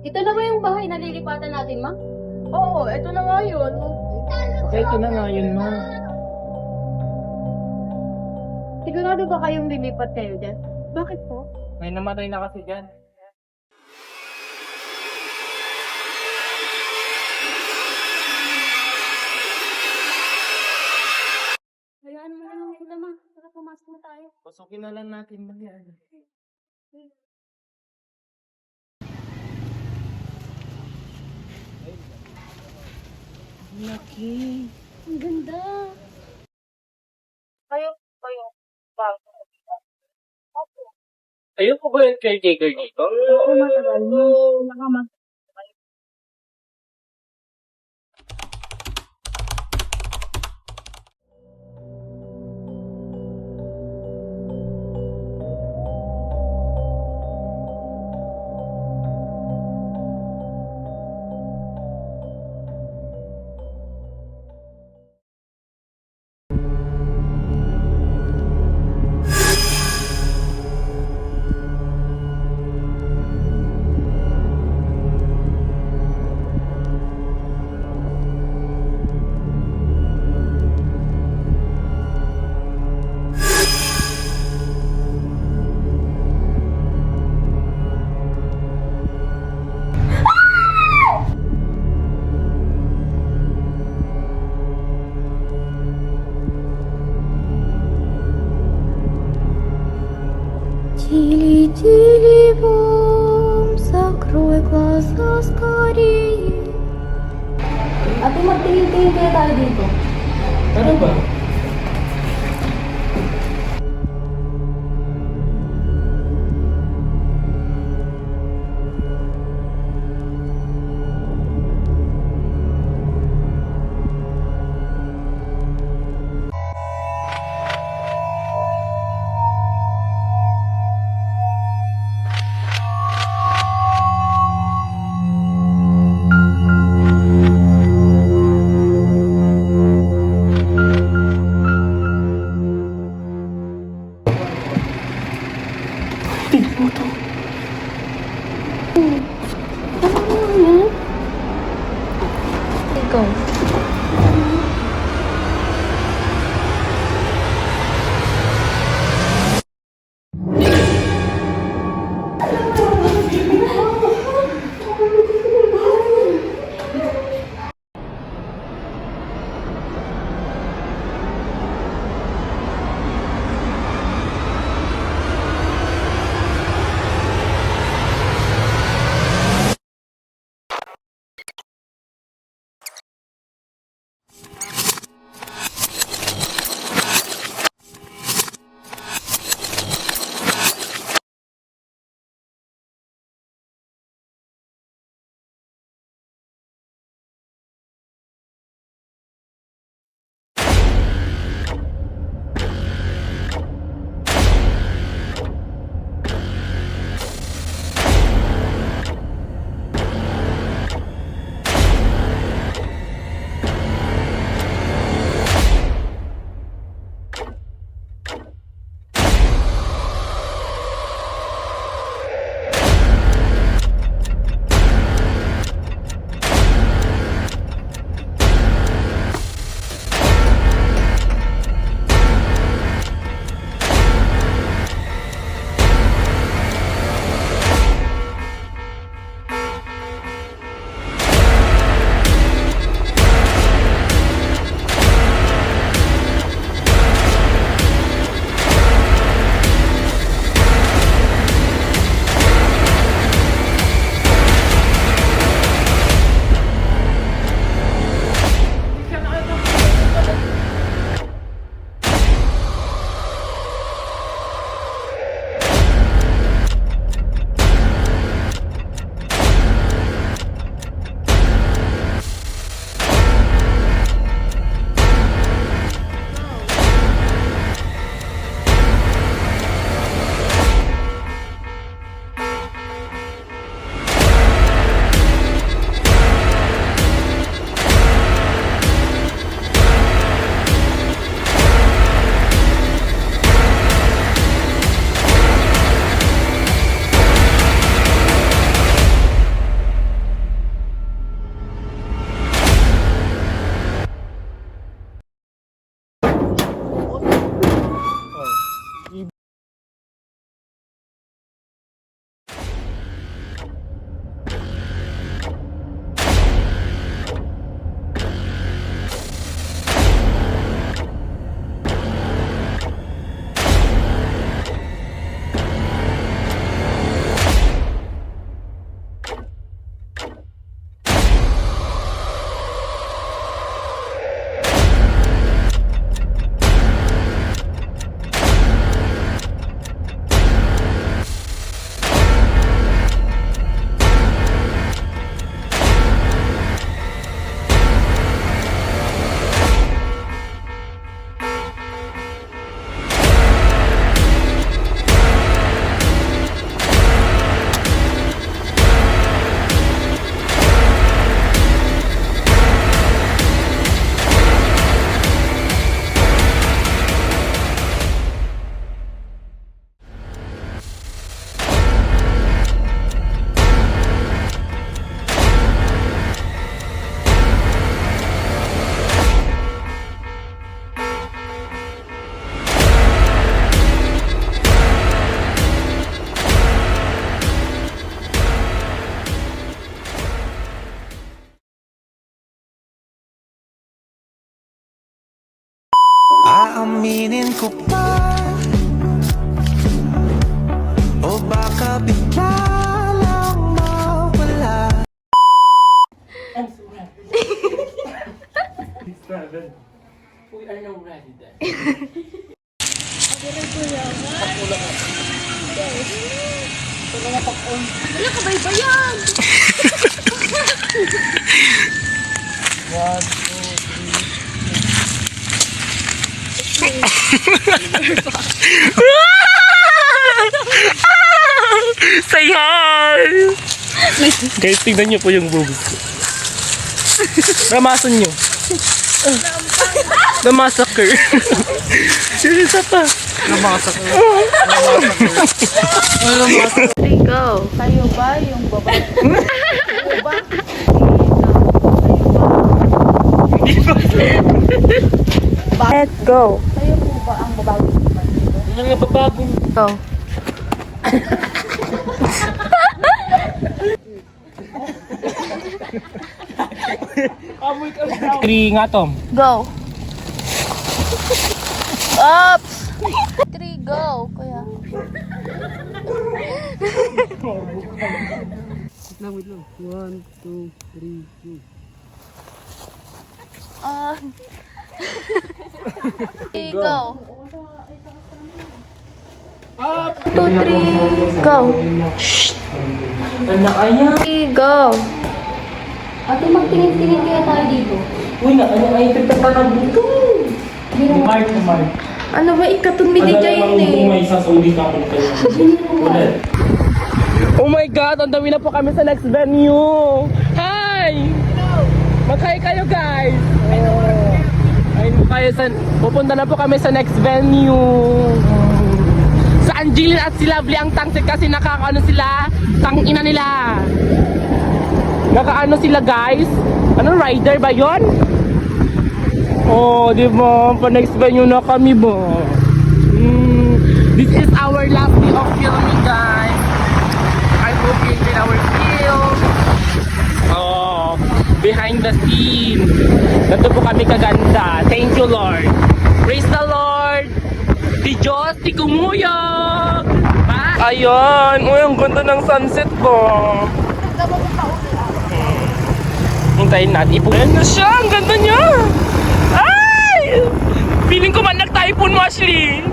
Ito na ba yung bahay na lilipatan natin, ma? Oo, eto na nga yun. Ito na nga yun, ma. Sigurado ba kayong lilipat kayo dyan? Bakit po? May namatay na kasi dyan. Hayaan mo lang sila, ma. Tara, pumasok na tayo. Pasukin na lang natin ba yan? Laki. Ang ganda. Kayo. Bago. Opo. Ayun po ba yung caretaker dito? Oo, matagal mo. Nakamag. Тили-тили-бом, закрой глаза скорее. Ate, magtingin-tingin kaya tayo dito. Ano ba? Aaminin ko pa o baka bigla lang mawala. We are now ready then. Wala ka baybayan! Say hi! Guys, tingnan niyo po yung boobs ko. Ramasan niyo. Namasaker. Yung isa pa. Namasaker. Go. Tayo ba yung babae? Tayo ba? Let's go. Tayo po ba ang babae? Yung mga babagong. Go. Three nga, Tom. Go. Oops! 3, go, kuya. Wait lang. 1, 2, 3, 2. Go. 2, 3, go. Anak kaya? 3, go. Ate, magtingin-tingin kaya tayo dito. Uy, ay pagtapanag dito. Mark. Ano ba, ikatong binigay yun eh. Isa sa uli ka ulit. Oh my God, ang dami na po kami sa next venue. Hi! Mag-hi kayo guys. Ayun po kayo pupunta na po kami sa next venue. Sa Angeline at si Lovely ang tangsik kasi nakakaano sila, tangina nila. Nakaano sila guys? Ano, rider ba yon? Oh, di ba? Pa-next venue na kami ba? This is our last day of filming guys. I hope you enjoyed our film. Oh, behind the scene. Ganito po kami kaganda. Thank you Lord. Praise the Lord. Si Diyos, si Kumuyog. Pa? Ayan. Uy, ang ganda ng sunset po. Hintayin natin. Ayan na siya. Ang ganda niya. Ay! Feeling ko man nag-typhoon mo, Ashley.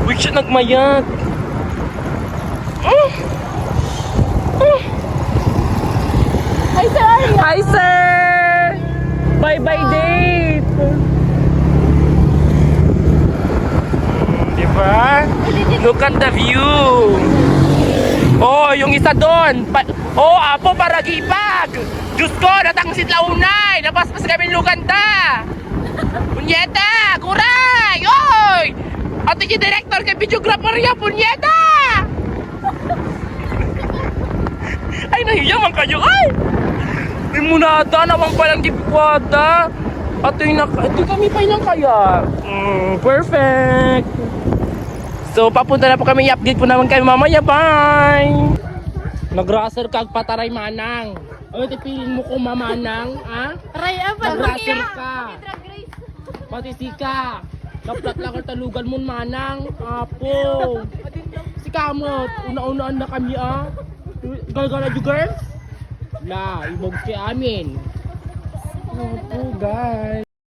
Uy, siya nagmayat. Hi, sir! Hi, sir! Bye-bye date! Diba? Look at the view! Oh, yung isa doon! Oh, apo, paragipag! Diyos ko, natangsit launay! Napaspas kami luganda! Punyeta! Kuray! Oy! Ate yung director kay videographer niya, punyeta! Ay, nahiyaman kayo! Ay! May munada naman palang gibikwada! Ate yung ito kami pa lang kaya! Perfect! So, papunta na po kami. I-update po naman kami mamaya. Bye! Nag-racer ka, pataray manang. Ano, tipilin mo kung mamanang, ha? Aray, Nag-racer ka. Pati sika. Kaplat lang ang talugan mo manang. Apo. Si Kamot, una-unaan na kami Galgala you girls? La, ibog si amin. Apo guys.